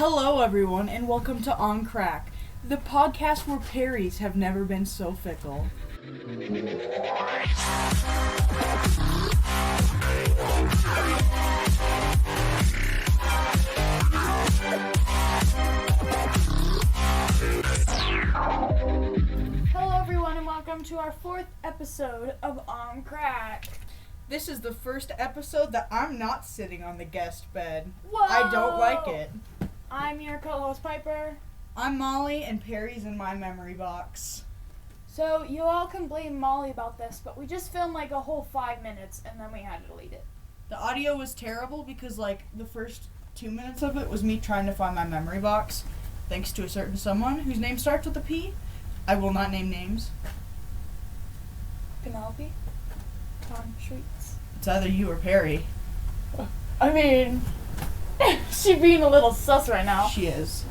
Hello, everyone, and welcome to On Crack, the podcast where Perrys have never been so fickle. Hello, everyone, and welcome to our fourth episode of On Crack. This is the first episode that I'm not sitting on the guest bed. Whoa! I don't like it. I'm your co-host, Piper. I'm Molly, and Perry's in my memory box. So, you all can blame Molly about this, but we just filmed like a whole 5 minutes, and then we had to delete it. The audio was terrible because, the first 2 minutes of it was me trying to find my memory box, thanks to a certain someone whose name starts with a P. I will not name names. Penelope? Tom Schweetz? It's either you or Perry. I mean, she's being a little sus right now. She is.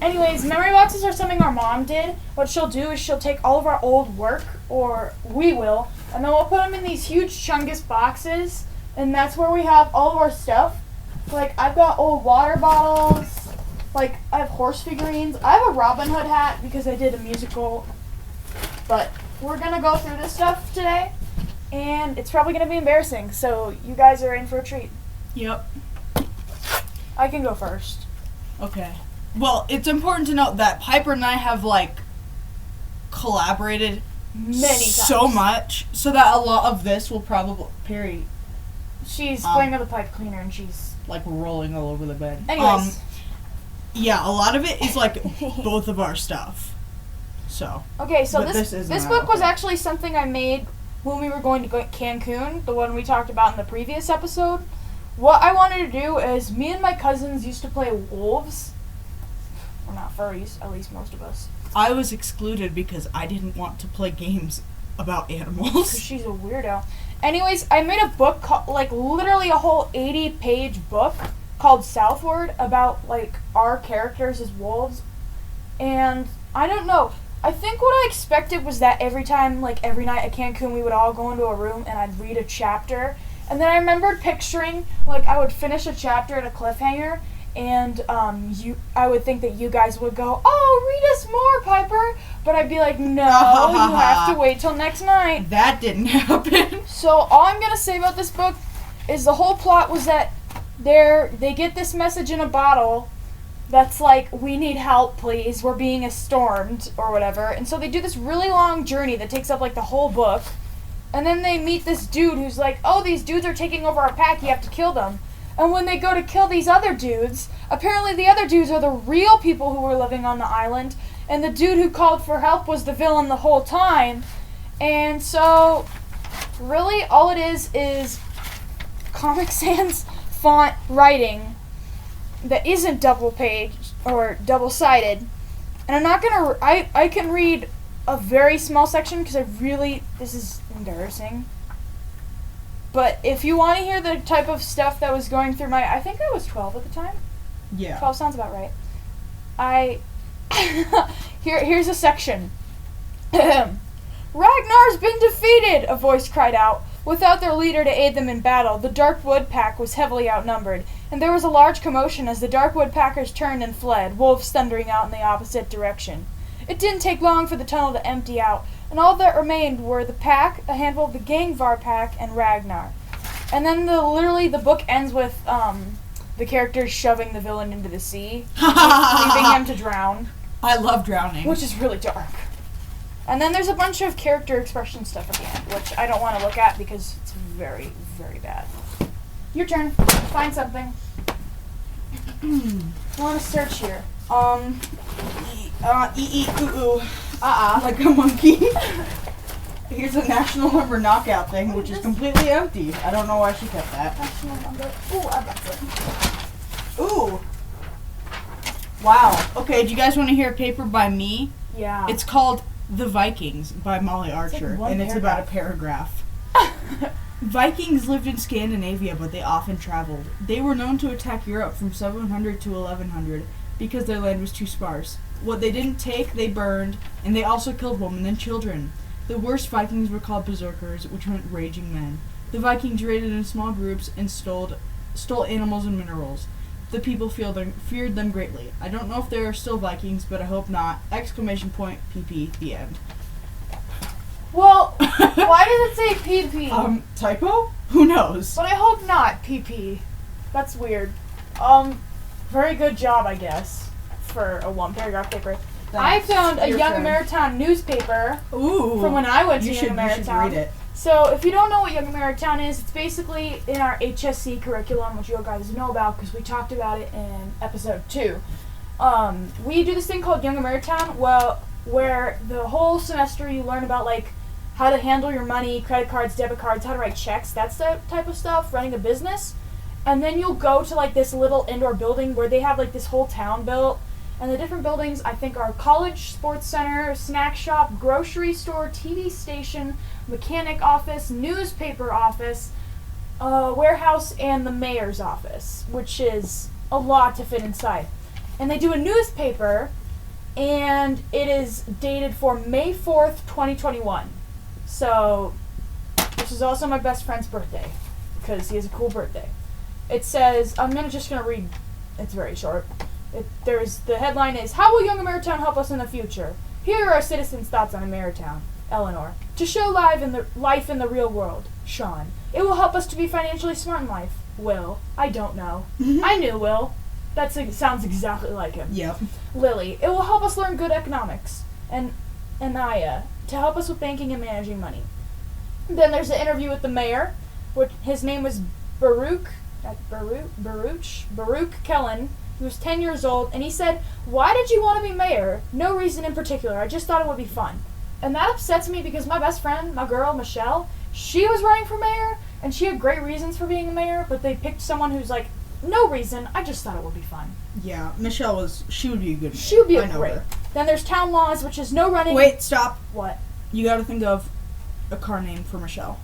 Anyways, memory boxes are something our mom did. What she'll do is she'll take all of our old work, or we will, and then we'll put them in these huge chungus boxes, and that's where we have all of our stuff. Like, I've got old water bottles, I have horse figurines. I have a Robin Hood hat because I did a musical, but we're gonna go through this stuff today, and it's probably gonna be embarrassing, so you guys are in for a treat. Yep. I can go first. Okay. Well, it's important to note that Piper and I have, collaborated Many times. so much, so that a lot of this will probably... Perry, She's playing with a pipe cleaner, and she's... rolling all over the bed. Anyways. Yeah, a lot of it is, both of our stuff. So. Okay, so But this not book was okay. actually something I made when we were going to Cancun, the one we talked about in the previous episode. What I wanted to do is, me and my cousins used to play wolves. We're not furries, at least most of us. I was excluded because I didn't want to play games about Because animals. she's a weirdo. Anyways, I made a book, literally a whole 80-page book called Southward about, our characters as wolves. And, I don't know. I think what I expected was that every night at Cancun, we would all go into a room and I'd read a chapter. And then I remembered picturing, I would finish a chapter at a cliffhanger, and I would think that you guys would go, "Oh, read us more, Piper." But I'd be like, "No, you have to wait till next night." That didn't happen. So all I'm going to say about this book is the whole plot was that they get this message in a bottle that's like, "We need help, please. We're being stormed," or whatever. And so they do this really long journey that takes up, the whole book. And then they meet this dude who's like, "Oh, these dudes are taking over our pack. You have to kill them." And when they go to kill these other dudes, apparently the other dudes are the real people who were living on the island. And the dude who called for help was the villain the whole time. And so, really, all it is Comic Sans font writing that isn't double-paged or double-sided. And I'm not gonna... I can read a very small section because this is embarrassing. But if you want to hear the type of stuff that was going through I think I was 12 at the time. Yeah. 12 sounds about right. Here's a section. "Ragnar's been defeated," a voice cried out. Without their leader to aid them in battle, the Darkwood pack was heavily outnumbered, and there was a large commotion as the Darkwood packers turned and fled, wolves thundering out in the opposite direction. It didn't take long for the tunnel to empty out, and all that remained were the pack, a handful of the Gangvar pack, and Ragnar. And then the book ends with the characters shoving the villain into the sea, leaving him to drown. I love drowning. Which is really dark. And then there's a bunch of character expression stuff at the end, which I don't want to look at because it's very, very bad. Your turn. Find something. I want to search here. Ooh. Like a monkey. Here's a national number knockout thing, which is completely empty. I don't know why she kept that. National number. Ooh, I got it. Ooh. Wow. Okay, do you guys want to hear a paper by me? Yeah. It's called The Vikings by Molly Archer, and it's about a paragraph. Vikings lived in Scandinavia, but they often traveled. They were known to attack Europe from 700 to 1100 because their land was too sparse. What they didn't take, they burned, and they also killed women and children. The worst Vikings were called berserkers, which meant raging men. The Vikings raided in small groups and stole animals and minerals. the people feared them greatly. I don't know if there are still Vikings, but I hope not. ! PP, the end. Well, why does it say PP? Typo? Who knows? But I hope not, PP. That's weird. Very good job, I guess, for a one-paragraph paper. Thanks. I found a Your Young turn. Ameritown newspaper from when I went to Young Ameritown. You should read it. So, if you don't know what Young Ameritown is, it's basically in our HSC curriculum, which you guys know about because we talked about it in episode 2. We do this thing called Young Ameritown, where the whole semester you learn about, like, how to handle your money, credit cards, debit cards, how to write checks, that's the type of stuff, running a business. And then you'll go to, like, this little indoor building where they have, like, this whole town built. And the different buildings, I think, are college, sports center, snack shop, grocery store, TV station, mechanic office, newspaper office, warehouse, and the mayor's office, which is a lot to fit inside. And they do a newspaper, and it is dated for May 4th, 2021. So, this is also my best friend's birthday, because he has a cool birthday. It says, just going to read, it's very short. The headline is, How will Young Ameritown help us in the future? Here are our citizens' thoughts on Ameritown. Eleanor. To show life in the real world. Sean. It will help us to be financially smart in life. Will. I don't know. I knew Will. That sounds exactly like him. Yep. Lily. It will help us learn good economics. And Anaya. To help us with banking and managing money. Then there's an interview with the mayor. His name was Baruch Kellen. He was 10 years old, and he said, "Why did you want to be mayor? No reason in particular. I just thought it would be fun." And that upsets me because my best friend, my girl, Michelle, she was running for mayor, and she had great reasons for being a mayor, but they picked someone who's like, no reason, I just thought it would be fun. Yeah, she would be a good mayor. She would be great. Then there's town laws, which is no running. Wait, stop. What? You gotta think of a car name for Michelle.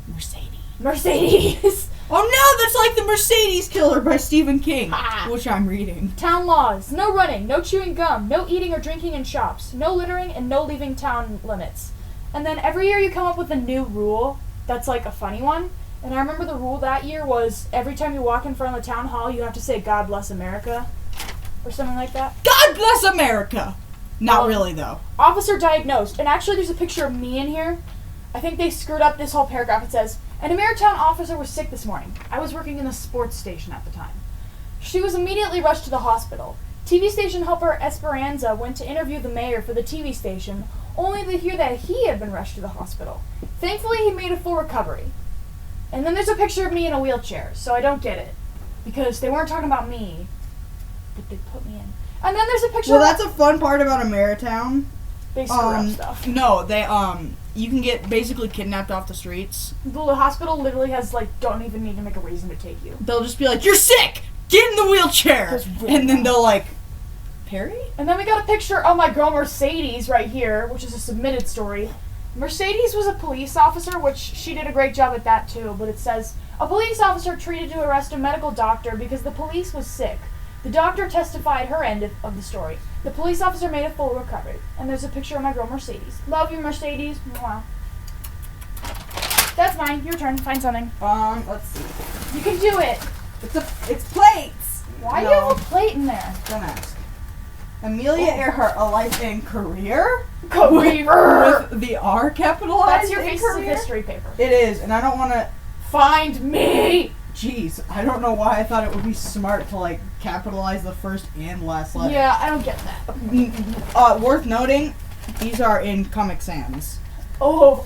Mercedes. Oh no, that's like the Mercedes Killer by Stephen King, Ah. which I'm reading. Town laws. No running, no chewing gum, no eating or drinking in shops, no littering, and no leaving town limits. And then every year you come up with a new rule that's like a funny one. And I remember the rule that year was every time you walk in front of the town hall, you have to say, "God bless America," or something like that. God bless America! Not really, though. Officer diagnosed. And actually there's a picture of me in here. I think they screwed up this whole paragraph. It says, "An Ameritown officer was sick this morning. I was working in the sports station at the time. She was immediately rushed to the hospital. TV station helper Esperanza went to interview the mayor for the TV station, only to hear that he had been rushed to the hospital. Thankfully, he made a full recovery." And then there's a picture of me in a wheelchair, so I don't get it. Because they weren't talking about me, but they put me in. And then there's a picture Well, that's a fun part about Ameritown. They screw up stuff. No, they, you can get basically kidnapped off the streets. The hospital literally has, don't even need to make a reason to take you. They'll just be like, "You're sick! Get in the wheelchair!" And then they'll, Perry? And then we got a picture of my girl Mercedes right here, which is a submitted story. Mercedes was a police officer, which she did a great job at that too, but it says, "A police officer treated to arrest a medical doctor because the police was sick. The doctor testified her end of the story. The police officer made a full recovery." And there's a picture of my girl Mercedes. Love you, Mercedes. Mwah. That's mine. Your turn. Find something. Let's see. You can do it. It's plates! Why do you have a plate in there? Don't ask. Amelia Earhart, a life and career? Career! With the R capitalized. That's your in piece of career? history paper. It is, and I don't want to... Find me! Jeez, I don't know why I thought it would be smart to, capitalize the first and last letter. Yeah, I don't get that. Worth noting, these are in Comic Sans. Oh.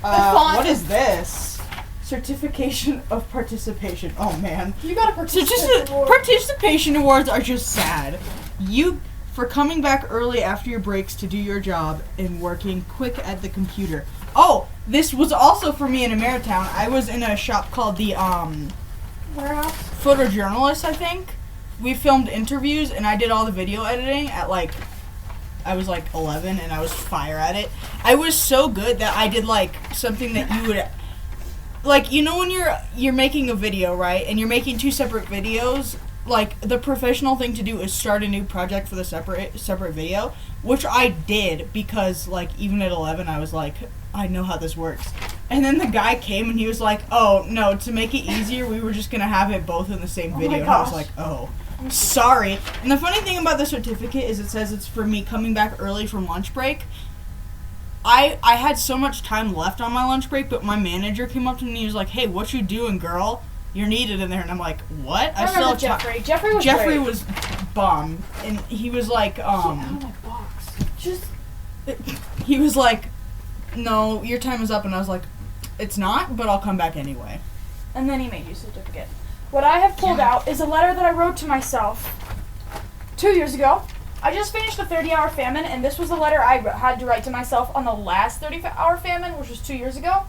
What is this? Certification of participation. Oh, man. You got a participation award. Participation awards are just sad. For coming back early after your breaks to do your job and working quick at the computer. Oh, this was also for me in Ameritown. I was in a shop called the, Warehouse? Photojournalist, I think. We filmed interviews, and I did all the video editing at, I was, 11, and I was fire at it. I was so good that I did, something that you would... when you're making a video, right, and you're making 2 separate videos... the professional thing to do is start a new project for the separate video, which I did because, even at 11, I was I know how this works. And then the guy came and he was like, oh, no, to make it easier, we were just going to have it both in the same video. And I was like, oh, sorry. And the funny thing about the certificate is it says it's for me coming back early from lunch break. I had so much time left on my lunch break, but my manager came up to me and he was like, hey, what you doing, girl? You're needed in there. And I'm like, what? I remember Jeffrey. Jeffrey was bomb. And he was like, Get out of my box. He was like, no, your time is up. And I was like, it's not, but I'll come back anyway. And then he made you a certificate. What I have pulled out is a letter that I wrote to myself 2 years ago. I just finished the 30-hour famine, and this was the letter I had to write to myself on the last 30-hour famine, which was 2 years ago.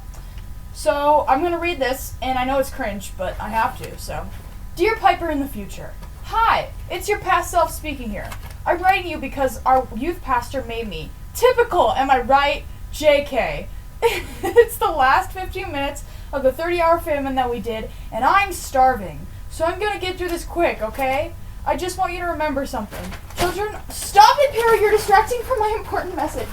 So I'm going to read this, and I know it's cringe, but I have to, so. Dear Piper in the future, hi, it's your past self speaking here. I'm writing you because our youth pastor made me. Typical, am I right? JK. It's the last 15 minutes of the 30-hour famine that we did, and I'm starving. So I'm going to get through this quick, okay? I just want you to remember something. Children, stop it, Perry, you're distracting from my important message.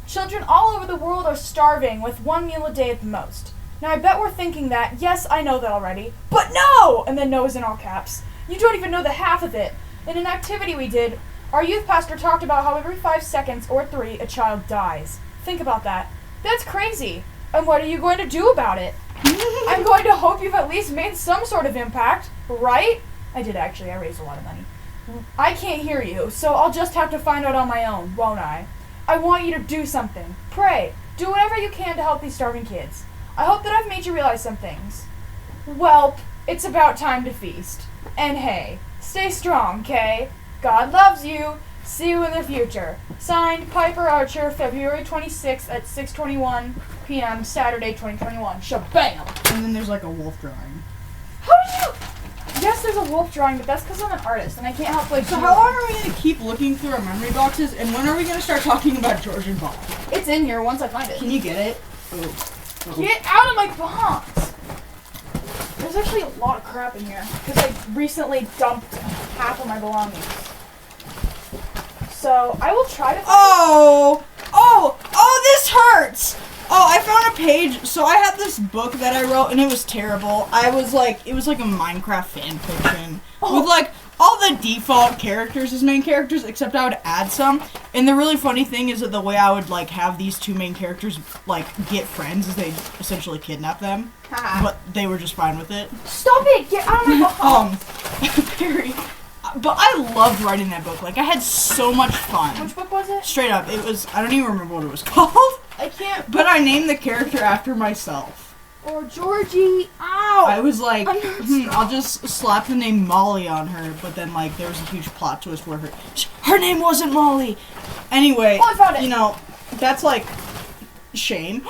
Children all over the world are starving with 1 meal a day at the most. Now I bet we're thinking that, yes, I know that already, but no! And then no is in all caps. You don't even know the half of it. In an activity we did, our youth pastor talked about how every 5 seconds or 3 a child dies. Think about that. That's crazy. And what are you going to do about it? I'm going to hope you've at least made some sort of impact, right? I did actually. I raised a lot of money. I can't hear you, so I'll just have to find out on my own, won't I? I want you to do something. Pray. Do whatever you can to help these starving kids. I hope that I've made you realize some things. Well, it's about time to feast. And hey, stay strong, Kay. God loves you. See you in the future. Signed, Piper Archer, February 26th at 6:21 p.m., Saturday, 2021. Shabam! And then there's like a wolf drawing. How did you... Yes, there's a wolf drawing, but that's because I'm an artist, and I can't help So how long are we going to keep looking through our memory boxes, and when are we going to start talking about Gorg and Bob? It's in here once I find it. Can you get it? Oh. Get out of my box! There's actually a lot of crap in here, because I recently dumped half of my belongings. So, I will try to find this hurts! Oh, I found a page. So I had this book that I wrote, and it was terrible. It was like a Minecraft fan fiction with like all the default characters as main characters, except I would add some. And the really funny thing is that the way I would like have these two main characters like get friends is they essentially kidnap them, but they were just fine with it. Stop it! Get out of my box! Perry. But I loved writing that book. Like, I had so much fun. Which book was it? Straight up. It was, I don't even remember what it was called. I can't. But I named the character after myself. Or Georgie. Ow! I was like, I'll just slap the name Molly on her. But then, like, there was a huge plot twist where her name wasn't Molly. Anyway, I found it. You know, that's like... shame.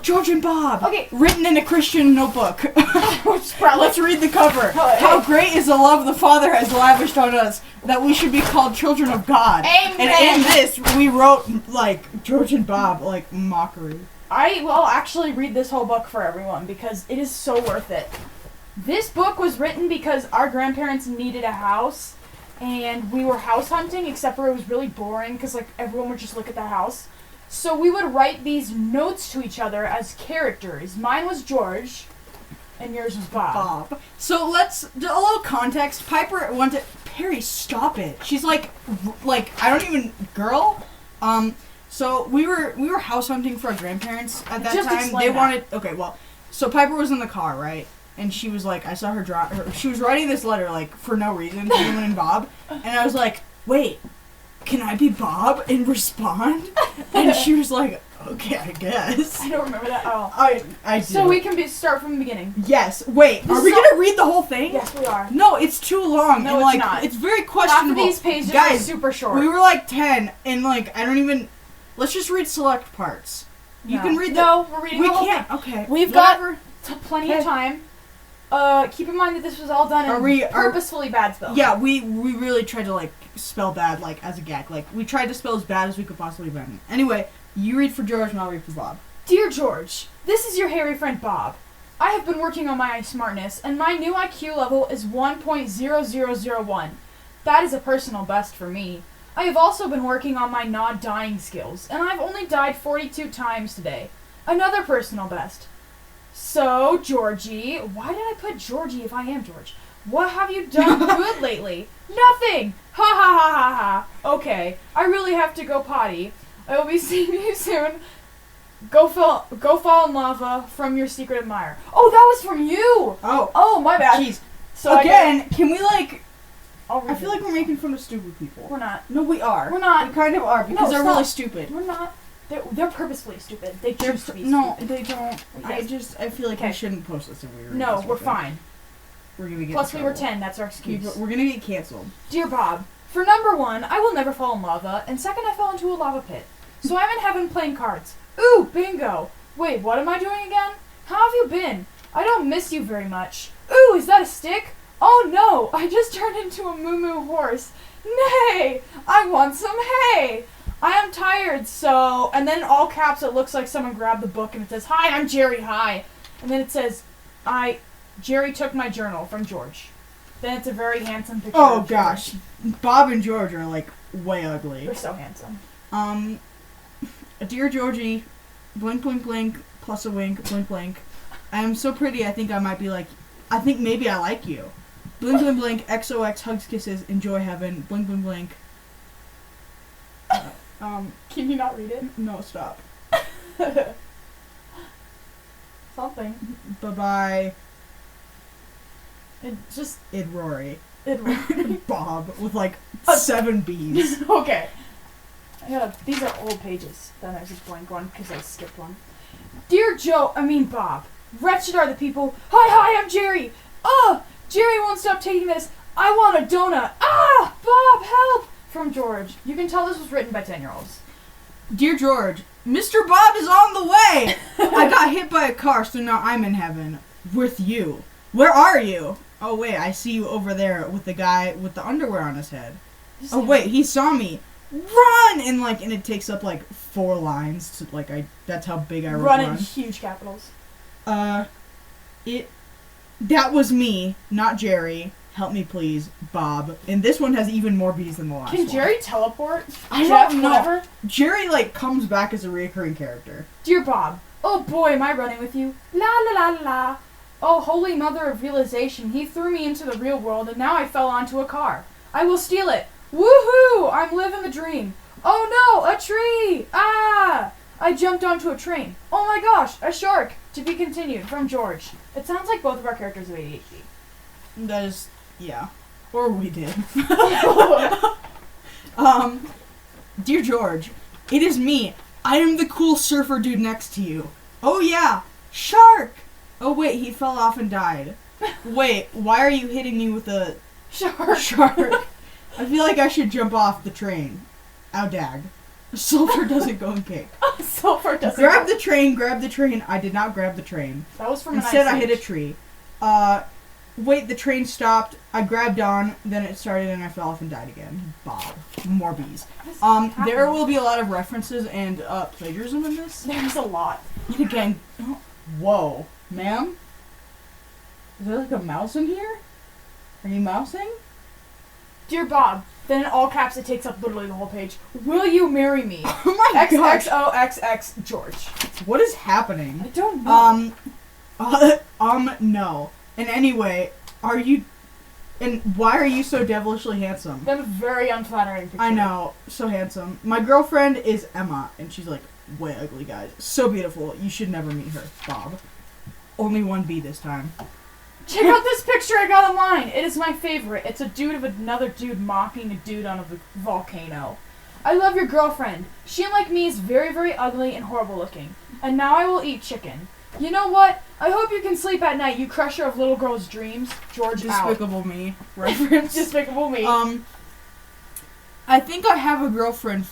Gorg and Bob. Okay. Written in a Christian notebook. Let's read the cover. How great is the love the Father has lavished on us that we should be called children of God. Amen. And in this, we wrote, like, Gorg and Bob, like, mockery. I will actually read this whole book for everyone because it is so worth it. This book was written because our grandparents needed a house and we were house hunting, except for it was really boring because, like, everyone would just look at the house. So we would write these notes to each other as characters. Mine was George, and yours was Bob. So let's do a little context. Piper wanted Perry. Stop it. She's like I don't even girl. So we were house hunting for our grandparents at that time. They wanted so Piper was in the car, right? And she was like, I saw her draw. She was writing this letter like for no reason to Ewan and Bob, and I was like, wait. Can I be Bob and respond? And she was like, okay, I guess. I don't remember that at all. I do. So we can start from the beginning. Yes. Wait, are we going to read the whole thing? Yes, we are. No, it's too long. No, and, it's not. It's very questionable. Half of these pages are super short. We were like 10, and like, I don't even... Let's just read select parts. No. You can read No, we're reading the whole thing. Okay. We've got plenty of time. Keep in mind that this was all done in purposefully bad spelling. Yeah, we really tried to, like, spell bad, like, as a gag. Like, we tried to spell as bad as we could possibly find it. Anyway, you read for George and I'll read for Bob. Dear George, this is your hairy friend Bob. I have been working on my smartness, and my new IQ level is 1.0001. That is a personal best for me. I have also been working on my not dying skills, and I've only died 42 times today. Another personal best. So, Georgie, why did I put Georgie if I am George? What have you done good lately? Nothing! Ha ha ha ha ha. Okay, I really have to go potty. I will be seeing you soon. Go fall in lava from your secret admirer. Oh, that was from you! Oh, my bad. Jeez. So again, can we like... I feel like we're making fun of stupid people. We're not. No, we are. We're not. We kind of are, because they're really stupid. We're not. They're purposefully stupid. They choose to be stupid. No, they don't. Yes. I feel like we shouldn't post this if we were... No, we're fine. We're gonna get Plus, we were 10. That's our excuse. We're gonna get canceled. Dear Bob, for number 1, I will never fall in lava, and second, I fell into a lava pit. So I'm in heaven playing cards. Ooh, bingo. Wait, what am I doing again? How have you been? I don't miss you very much. Ooh, is that a stick? Oh no, I just turned into a moo-moo horse. Nay, I want some hay. I am tired, so... And then in all caps, it looks like someone grabbed the book and it says, Hi, I'm Jerry, hi. And then it says, Jerry took my journal from George. Then it's a very handsome picture Oh, of gosh. Bob and George are, like, way ugly. They're so handsome. Dear Georgie, blink, blink, blink, plus a wink, blink, blink. I am so pretty, I think I might be like... I think maybe I like you. Blink, blink, blink, XOX, hugs, kisses, enjoy heaven, blink, blink, blink. Can you not read it? No, stop. Something. Bye-bye. Id Rory. Rory. Bob, with like 7 B's. Okay. These are old pages. Then there's a blank one because I skipped one. Dear Bob. Wretched are the people. Hi, I'm Jerry. Jerry won't stop taking this. I want a donut. Bob, help! From George. You can tell this was written by 10-year-olds. Dear George, Mr. Bob is on the way! I got hit by a car, so now I'm in heaven. With you. Where are you? Oh, wait, I see you over there with the guy with the underwear on his head. Oh, wait, he saw me. Run! And it takes up, 4 lines. To, that's how big I wrote Run in huge capitals. That was me, not Jerry. Help me, please, Bob. And this one has even more B's than the last one. Can Jerry teleport? I don't know. Whatever? Jerry, comes back as a reoccurring character. Dear Bob, oh boy, am I running with you. La la la la la. Oh, holy mother of realization, he threw me into the real world and now I fell onto a car. I will steal it. Woohoo! I'm living the dream. Oh no, a tree! I jumped onto a train. Oh my gosh, a shark! To be continued, from George. It sounds like both of our characters have ADHD. That is... yeah. Or we did. Dear George, it is me. I am the cool surfer dude next to you. Oh yeah, shark! Oh wait, he fell off and died. Wait, why are you hitting me with a... Shark. I feel like I should jump off the train. Ow dag. Sulfur doesn't go in cake. Sulfur doesn't grab the train. I did not grab the train. That was from Instead, I hit a tree. Wait, the train stopped. I grabbed on, then it started, and I fell off and died again. Bob. More B's. There will be a lot of references and plagiarism in this. There's a lot. And again, whoa, ma'am? Is there a mouse in here? Are you mousing? Dear Bob. Then in all caps, it takes up literally the whole page. Will you marry me? Oh my gosh. XXOXX George. What is happening? I don't know. No. And anyway, why are you so devilishly handsome? That's a very unflattering picture. I know. So handsome. My girlfriend is Emma, and she's way ugly, guys. So beautiful. You should never meet her, Bob. Only 1 B this time. Check out this picture I got online. It is my favorite. It's a dude of another dude mocking a dude on a volcano. I love your girlfriend. She, like me, is very, very ugly and horrible looking. And now I will eat chicken. You know what? I hope you can sleep at night, you crusher of little girls' dreams. George Despicable out. Me. Reference. Despicable Me. I think I have a girlfriend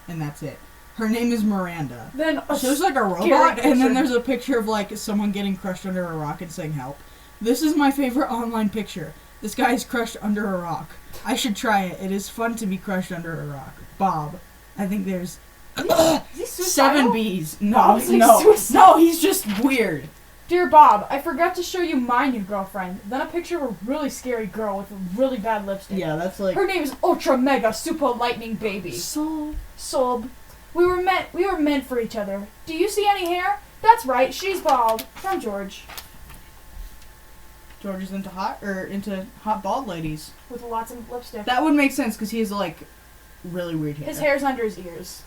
and that's it. Her name is Miranda. Then she looks like a robot, and then there's a picture of someone getting crushed under a rock and saying help. This is my favorite online picture. This guy is crushed under a rock. I should try it. It is fun to be crushed under a rock. Bob. I think there's 7 B's. No, he's just weird. Dear Bob, I forgot to show you my new girlfriend. Then a picture of a really scary girl with a really bad lipstick. Yeah, that's like... Her name is Ultra Mega Super Lightning Baby. Sob. We were meant for each other. Do you see any hair? That's right, she's bald. From George. George is into hot bald ladies. With lots of lipstick. That would make sense because he has like really weird hair. His hair's under his ears.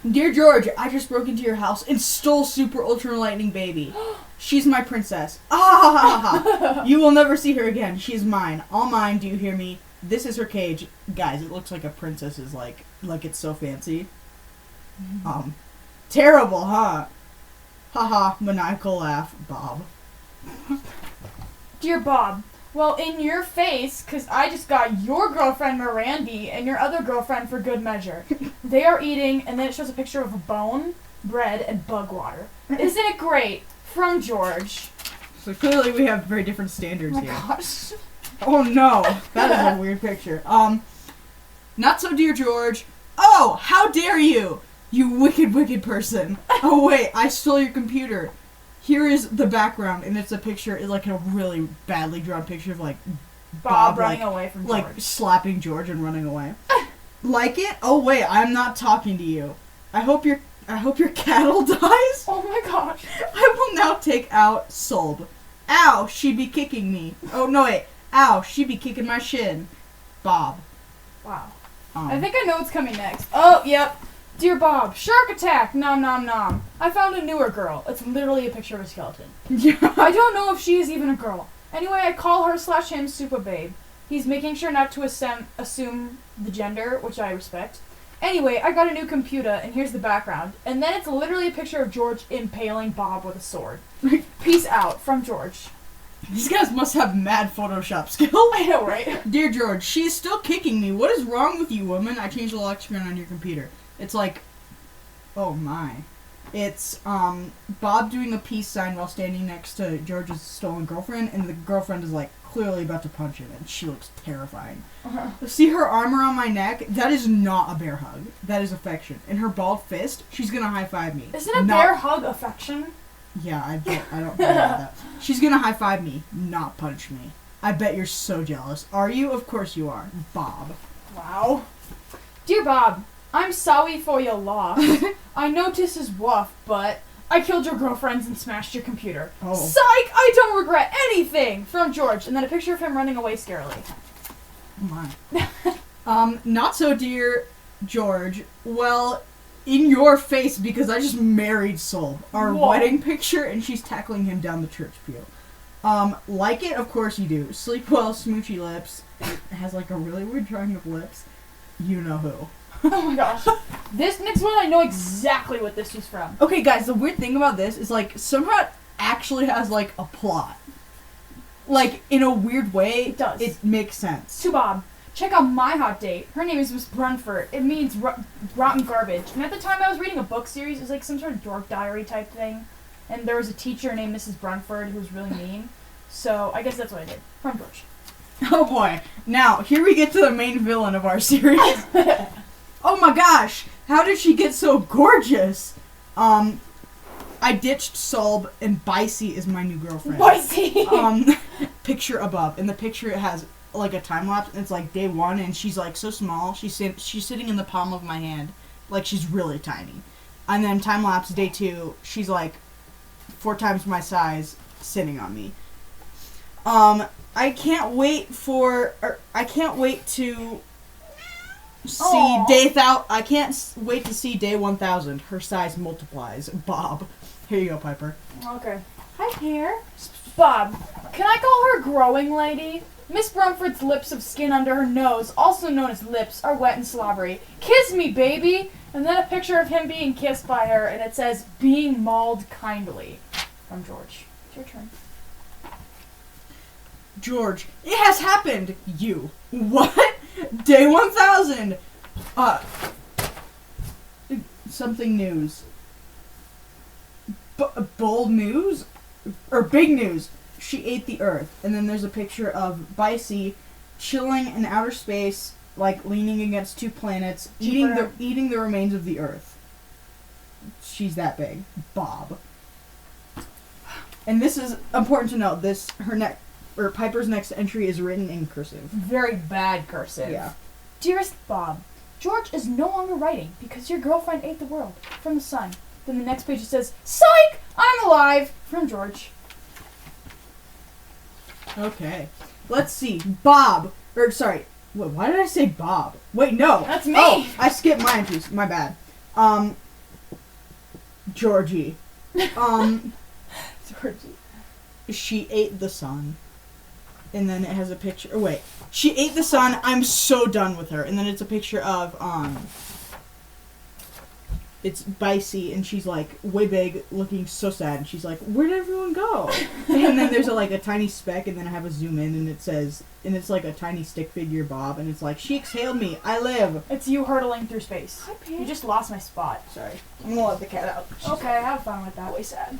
Dear George, I just broke into your house and stole Super Ultra Lightning Baby. She's my princess. Ah! You will never see her again. She is mine. All mine, do you hear me? This is her cage. Guys, it looks like a princess is like it's so fancy. Terrible, huh? Haha, maniacal laugh, Bob. Dear Bob, well, in your face, because I just got your girlfriend Mirandy and your other girlfriend for good measure. They are eating, and then it shows a picture of a bone, bread, and bug water. Isn't it great? From George. So clearly we have very different standards here. Oh my gosh. Oh no, that is a weird picture. Not so dear George. Oh, how dare you! You wicked, wicked person. Oh wait, I stole your computer. Here is the background, and it's a picture, like a really badly drawn picture of like Bob running away from George. Like slapping George and running away. Like it? Oh wait, I'm not talking to you. I hope your cattle dies. Oh my gosh. I will now take out Solb. Ow, she be kicking me. Oh no wait. Ow, she be kicking my shin. Bob. Wow. I think I know what's coming next. Oh, yep. Dear Bob, shark attack! Nom nom nom. I found a newer girl. It's literally a picture of a skeleton. Yeah. I don't know if she is even a girl. Anyway, I call her/him Super Babe. He's making sure not to assume the gender, which I respect. Anyway, I got a new computer, and here's the background. And then it's literally a picture of George impaling Bob with a sword. Peace out. From George. These guys must have mad Photoshop skill. I know, right? Dear George, she is still kicking me. What is wrong with you, woman? I changed the lock screen on your computer. It's like, oh my. It's, Bob doing a peace sign while standing next to George's stolen girlfriend, and the girlfriend is, like, clearly about to punch him, and she looks terrifying. See her arm around my neck? That is not a bear hug. That is affection. And her bald fist, she's gonna high-five me. Isn't a bear hug affection? Yeah, I don't know about that. She's gonna high-five me, not punch me. I bet you're so jealous. Are you? Of course you are. Bob. Wow. Dear Bob, I'm sorry for your loss. I know this is rough, but I killed your girlfriends and smashed your computer. Oh. Psych! I don't regret anything! From George, and then a picture of him running away scarily. Oh my. Not so dear George. Well, in your face, because I just married Sol. Our wedding picture, and she's tackling him down the church pew. Like it? Of course you do. Sleep well, smoochy lips. It has like a really weird drawing of lips. You know who. Oh my gosh. This next one, I know exactly what this is from. Okay, guys, the weird thing about this is, like, somehow it actually has, like, a plot. Like, in a weird way, it does. It makes sense. To Bob, check out my hot date. Her name is Miss Brunford. It means rotten garbage. And at the time I was reading a book series, it was like some sort of dork diary type thing. And there was a teacher named Mrs. Brunford who was really mean. So I guess that's what I did. From George. Oh boy. Now, here we get to the main villain of our series. Oh my gosh, how did she get so gorgeous? I ditched Solb, and Bicey is my new girlfriend. Bicey! Picture above. In the picture it has, like, a time-lapse, and it's, like, day 1, and she's, like, so small. She's sitting in the palm of my hand. Like, she's really tiny. And then time-lapse, day 2, she's, like, 4 times my size, sitting on me. I can't wait to see I can't wait to see day 1000. Her size multiplies. Bob. Here you go, Piper. Okay. Hi, Pear. Bob, can I call her growing lady? Miss Brumford's lips of skin under her nose, also known as lips, are wet and slobbery. Kiss me, baby! And then a picture of him being kissed by her, and it says, being mauled kindly. From George. It's your turn. George, it has happened! You. What? Day 1000! Something news. Bold news? Or big news. She ate the earth. And then there's a picture of Bicey chilling in outer space, like leaning against 2 planets, eating the remains of the earth. She's that big. Bob. And this is important to note. Piper's next entry is written in cursive. Very bad cursive. Yeah. Dearest Bob, George is no longer writing because your girlfriend ate the world from the sun. Then the next page it says, Psych! I'm alive! From George. Okay. Let's see. Bob. Wait, why did I say Bob? Wait, no. That's me. Oh, I skipped my entries. My bad. Georgie. Georgie. She ate the sun. And then it has a picture. Oh, wait. She ate the sun. I'm so done with her. And then it's a picture of, it's Bicey, and she's, like, way big, looking so sad. And she's like, where did everyone go? And then there's, a tiny speck, and then I have a zoom in, and it says, and it's, like, a tiny stick figure Bob, and it's like, she exhaled me. I live. It's you hurtling through space. Hi, Pam. You just lost my spot. Sorry. I'm gonna let the cat out. Okay, have fun with that. Way sad.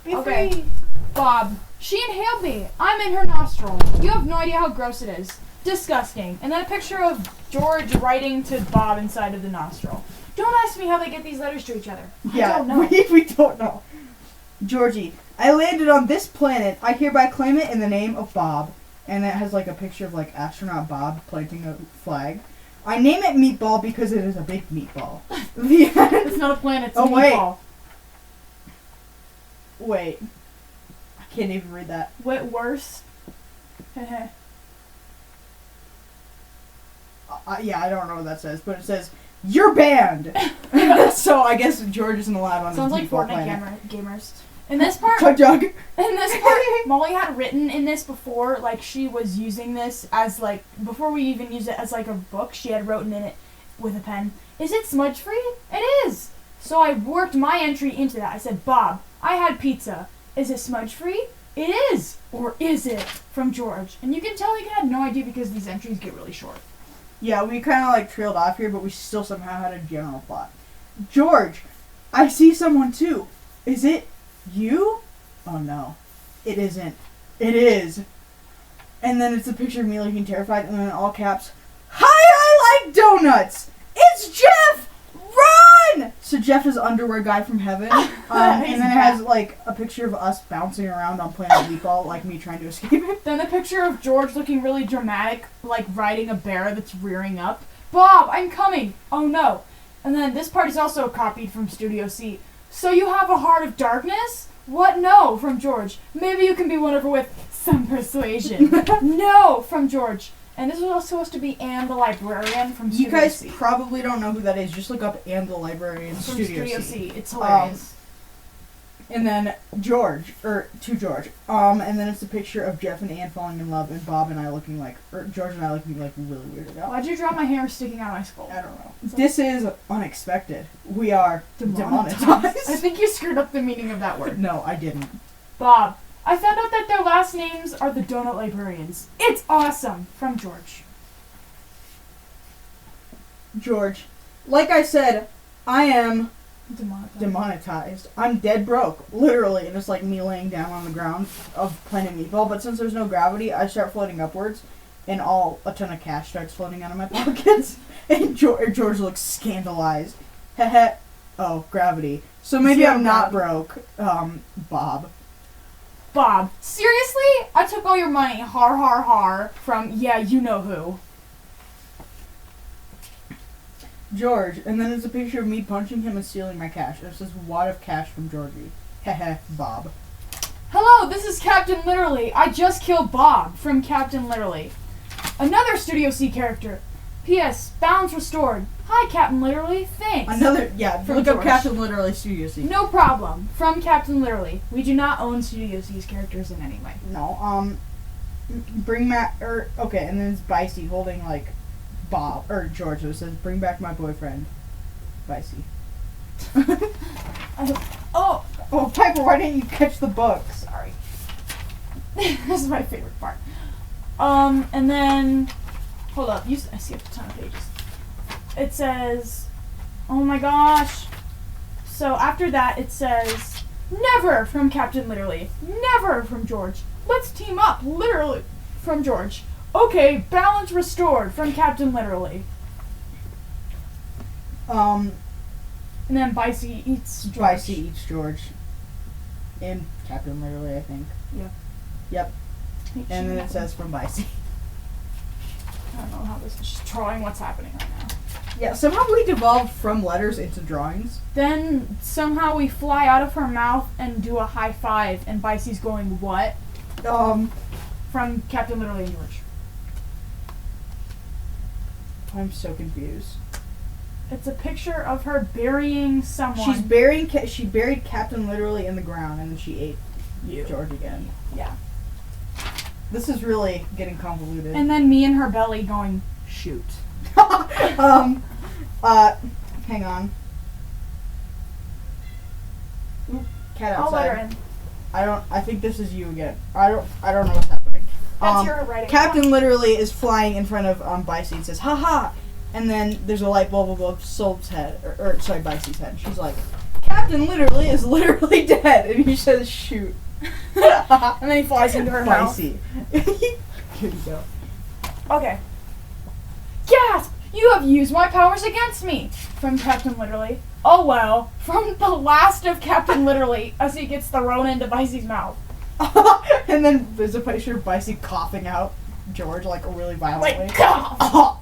Be free. Bob, she inhaled me. I'm in her nostril. You have no idea how gross it is. Disgusting. And then a picture of George writing to Bob inside of the nostril. Don't ask me how they get these letters to each other. Yeah, I don't know. we don't know. Georgie, I landed on this planet. I hereby claim it in the name of Bob. And it has, a picture of, astronaut Bob planting a flag. I name it Meatball because it is a big meatball. The end. It's not a planet, it's a wait. meatball. Wait. I can't even read that. What worse? Yeah, I don't know what that says, but it says, you're banned! So I guess George isn't allowed on Sounds this like meatball Fortnite planet. gamers. In this part, Jug. Molly had written in this before, she was using this as, before we even used it as, a book, she had written in it with a pen, is it smudge free? It is! So I worked my entry into that. I said, Bob, I had pizza. Is it smudge free? It is! Or is it? From George. And you can tell he had no idea because these entries get really short. Yeah, we kind of trailed off here, but we still somehow had a general plot. George, I see someone too. Is it you? Oh no, it isn't. It is. And then it's a picture of me looking terrified, and then in all caps, hi, I like donuts! It's Jeff! Run! So Jeff is underwear guy from heaven. And then it has a picture of us bouncing around on Planet Meatball, me trying to escape it. Then a picture of George looking really dramatic, riding a bear that's rearing up. Bob, I'm coming! Oh no. And then this part is also copied from Studio C. So you have a heart of darkness? What? No, from George. Maybe you can be won over with some persuasion. No, from George. And this was also supposed to be Anne the Librarian from Studio C. You guys probably don't know who that is. Just look up Anne the Librarian from Studio C. It's hilarious. And then George. And then it's a picture of Jeff and Anne falling in love, and Bob and I looking George and I looking really weirded out. Why'd you draw my hair sticking out of my skull? I don't know. This is unexpected. We are demonetized. I think you screwed up the meaning of that word. No, I didn't. Bob, I found out that their last names are the Donut Librarians. It's awesome! From George. George, like I said, I am Demonetized. I'm dead broke, literally, and it's me laying down on the ground of Planet Meatball. But since there's no gravity, I start floating upwards, and a ton of cash starts floating out of my pockets. And George looks scandalized. Heh. Oh, gravity. So maybe I'm not broke. Bob. Bob, seriously? I took all your money, har har har, from you know who. George, and then there's a picture of me punching him and stealing my cash. And it says, wad of cash from Georgie. Heh, Bob. Hello, this is Captain Literally. I just killed Bob from Captain Literally. Another Studio C character. P.S. Balance restored. Hi, Captain Literally. Thanks. Look up Captain Literally Studio C. No problem. From Captain Literally. We do not own Studio C's characters in any way. No, bring Matt, okay, and then it's Bicey holding, Bob, or George, so it says, bring back my boyfriend, Bicey. Oh, Piper, why didn't you catch the book? Sorry. This is my favorite part. And then, hold up, I skipped a ton of pages. It says, oh my gosh. So after that, it says, never from Captain Literally. Never from George. Let's team up, literally, from George. Okay, balance restored from Captain Literally. And then Bicey eats George. Bicey eats George. In Captain Literally, I think. Yeah. Yep. And then it says from Bicey. I don't know how this is just drawing what's happening right now. Yeah, somehow we devolved from letters into drawings. Then somehow we fly out of her mouth and do a high five, and Bicey's going, what? From Captain Literally and George. I'm so confused. It's a picture of her burying someone. She buried Captain Literally in the ground, and then she ate George again. Yeah. This is really getting convoluted. And then me in her belly going, shoot. Hang on. Oop, cat outside. I'll let her in. I think this is you again. I don't know what's happening. That's your writing. Captain Literally is flying in front of Bicey and says, "Ha!" And then there's a light bulb above Solb's head, or Bicey's head. She's like, "Captain Literally is literally dead," and he says, "Shoot." And then he flies into her mouth. Bicey. Here you go. Okay. Gasp! You have used my powers against me! From Captain Literally. Oh well. From the last of Captain Literally, as he gets thrown into Bicey's mouth. And then there's a picture of Bicey coughing out George, like, really violently. Like, cough!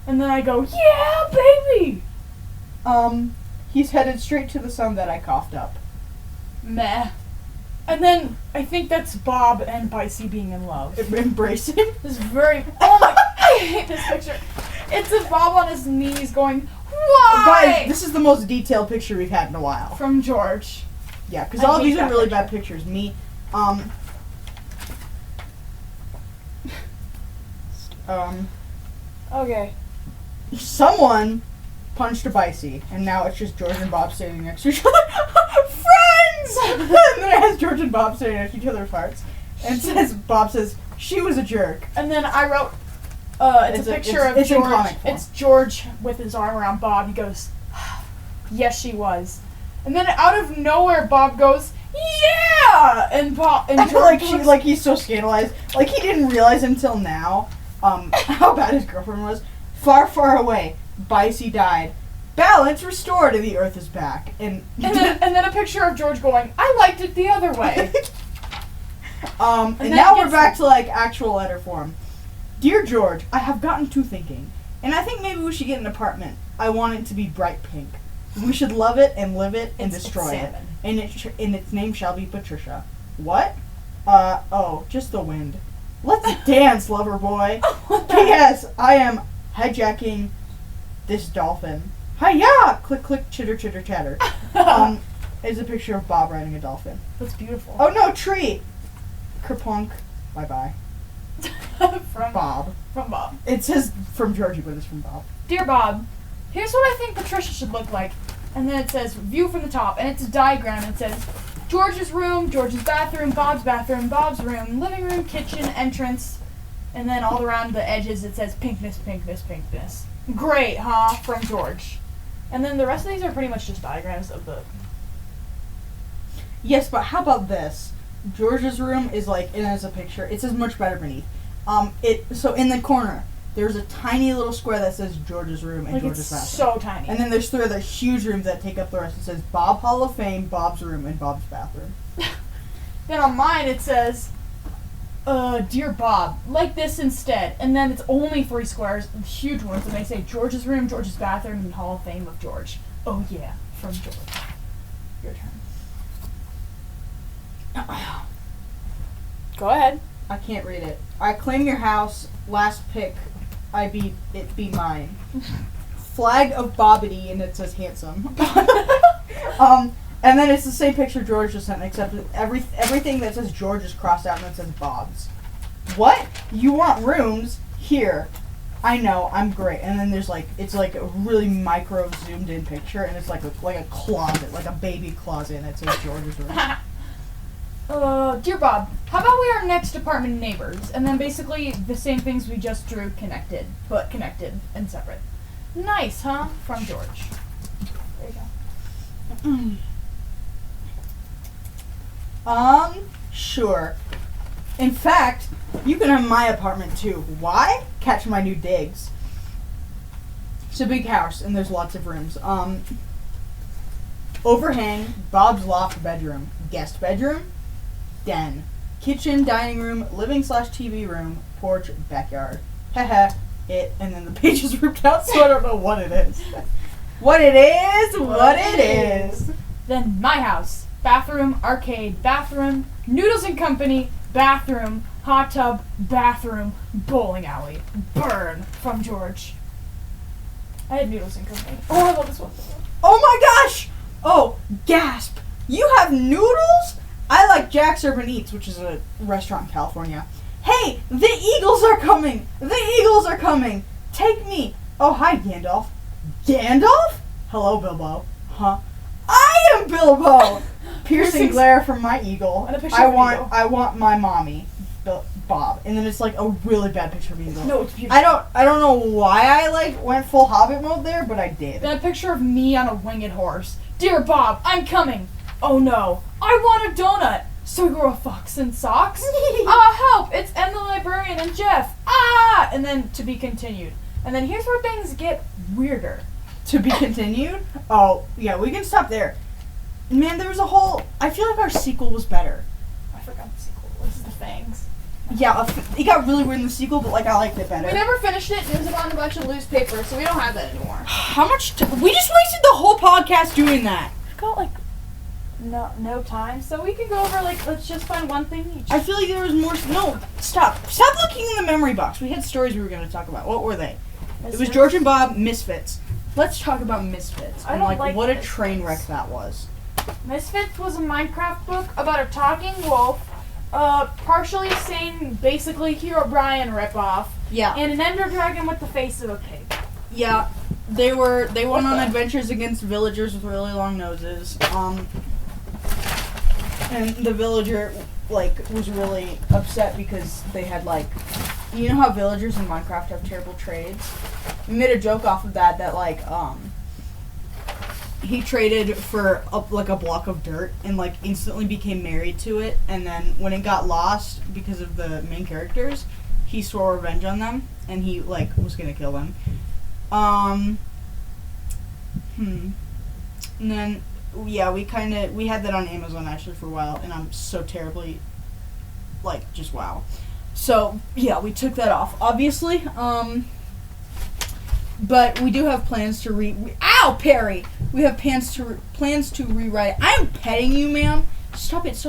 And then I go, yeah, baby! He's headed straight to the sun that I coughed up. Meh. And then I think that's Bob and Bicey being in love. Embracing. This is very. Oh my! I hate this picture. It's a Bob on his knees going, why? Guys, this is the most detailed picture we've had in a while. From George. Yeah, because all these are really bad pictures. Me, Okay. Someone punched a Bicey, and now it's just George and Bob standing next to each other. Friends! And then it has George and Bob standing next to each other's hearts. And Bob says, she was a jerk. And then I wrote, it's a picture of George. In comic form. It's George with his arm around Bob. He goes, yes, she was. And then out of nowhere, Bob goes, yeah! And Bob and I feel George like he's so scandalized. Like he didn't realize until now how bad his girlfriend was. Far, far away, Bicey died. Balance restored, and the Earth is back. And then a picture of George going, I liked it the other way. and now we're back to like actual letter form. Dear George, I have gotten to thinking, and I think maybe we should get an apartment. I want it to be bright pink. We should love it and live it and destroy it. And its name shall be Patricia. What? Just the wind. Let's dance, lover boy. P.S. I am hijacking this dolphin. Hi-ya! Click, click, chitter, chitter, chatter. Is a picture of Bob riding a dolphin. That's beautiful. Oh no, tree! Kerplunk. Bye-bye. From Bob. From Bob. It says from Georgie, but it's from Bob. Dear Bob, here's what I think Patricia should look like. And then it says, view from the top. And it's a diagram. And it says, George's room, George's bathroom, Bob's room, living room, kitchen, entrance. And then all around the edges it says pinkness, pinkness, pinkness. Great, huh? From George. And then the rest of these are pretty much just diagrams of the... Yes, but how about this? George's room is like, it has a picture. It says much better beneath. So in the corner, there's a tiny little square that says George's room and like George's bathroom. So tiny. And then there's three other huge rooms that take up the rest. It says Bob Hall of Fame, Bob's room, and Bob's bathroom. Then on mine it says, Dear Bob, like this instead. And then it's only 3 squares, huge ones, and they say George's room, George's bathroom, and Hall of Fame of George. Oh yeah, from George. Your turn. Go ahead. I can't read it. I claim your house. Last pick. I beat it. Be mine. Flag of Bobbity, and it says handsome. And then it's the same picture George just sent, except everything that says George is crossed out, and it says Bob's. What? You want rooms? Here. I know. I'm great. And then there's like, it's like a really micro zoomed in picture, and it's like a closet, like a baby closet, and it says George's room. Dear Bob, how about we are next apartment neighbors? And then basically the same things we just drew connected, but connected and separate. Nice, huh? From George. There you go. Sure. In fact, you can have my apartment too. Why? Catch my new digs. It's a big house, and there's lots of rooms. overhang, Bob's loft bedroom, guest bedroom, den, kitchen, dining room, living/TV room, porch, backyard. Haha, it, and then the page is ripped out, so I don't know what it is. What it is. Then my house. Bathroom, arcade, bathroom, Noodles and Company, bathroom, hot tub, bathroom, bowling alley. Burn from George. I had Noodles and Company. Oh, I love this one. Oh my gosh! Oh, gasp! You have noodles? I like Jack's Urban Eats, which is a restaurant in California. Hey, the Eagles are coming! The Eagles are coming! Take me! Oh, hi, Gandalf. Gandalf? Hello, Bilbo. Huh? I am Bilbo! Piercing glare from my eagle. And a picture of an eagle. I want my mommy, Bob. And then it's like a really bad picture of eagle. No, it's beautiful. I don't know why I like went full Hobbit mode there, but I did. Then a picture of me on a winged horse. Dear Bob, I'm coming. Oh no, I want a donut. So we grow a fox in socks. Help! It's Em the librarian and Jeff. And then to be continued. And then here's where things get weirder. To be continued? Oh, yeah, we can stop there. Man, there was a whole... I feel like our sequel was better. I forgot the sequel. This is the Fangs. Yeah, it got really weird in the sequel, but, like, I liked it better. We never finished it. It was on a bunch of loose paper, so we don't have that anymore. How much... we just wasted the whole podcast doing that. We've got, like, no time, so we can go over, like, let's just find one thing each. I feel like there was more... No, stop. Stop looking in the memory box. We had stories we were going to talk about. What were they? Misfits? It was George and Bob, Misfits. Let's talk about Misfits. I And, don't like, like what a Misfits. train wreck that was. Misfits was a Minecraft book about a talking wolf, partially sane, basically Hero Brian ripoff, Yeah. and an ender dragon with the face of a pig. Yeah. They went on adventures against villagers with really long noses. And the villager, like, was really upset because they had, like... You know how villagers in Minecraft have terrible trades? We made a joke off of that, like, he traded for, a block of dirt and, like, instantly became married to it. And then when it got lost because of the main characters, he swore revenge on them. And he, like, was gonna kill them. And then... Yeah, we had that on Amazon actually for a while, and I'm so terribly, like, just wow. So, yeah, we took that off, obviously, but we do have plans to ow, Perry! We have plans to rewrite it. I am petting you, ma'am. Stop it.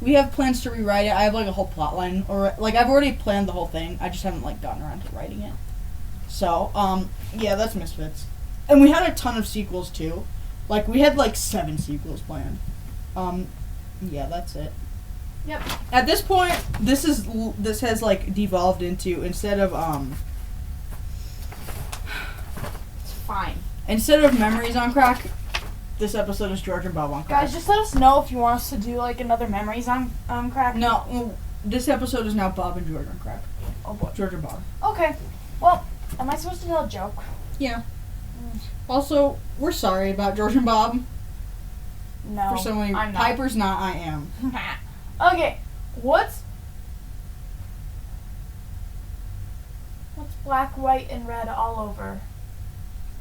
We have plans to rewrite it. I have, like, a whole plot line, or, like, I've already planned the whole thing. I just haven't, like, gotten around to writing it. So, yeah, that's Misfits. And we had a ton of sequels, too. Like, we had, like, 7 sequels planned. Yeah, that's it. Yep. At this point, this has, like, devolved into, instead of Memories on Crack, this episode is George and Bob on Crack. Guys, just let us know if you want us to do, like, another Memories on Crack. No, this episode is now Bob and George on Crack. Oh, boy. George and Bob. Okay. Well, am I supposed to tell a joke? Yeah. Also, we're sorry about George and Bob. No, For some reason, I'm not. Piper's not, I am. Okay, what's black, white, and red all over?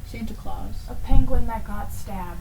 Santa Claus. A penguin that got stabbed.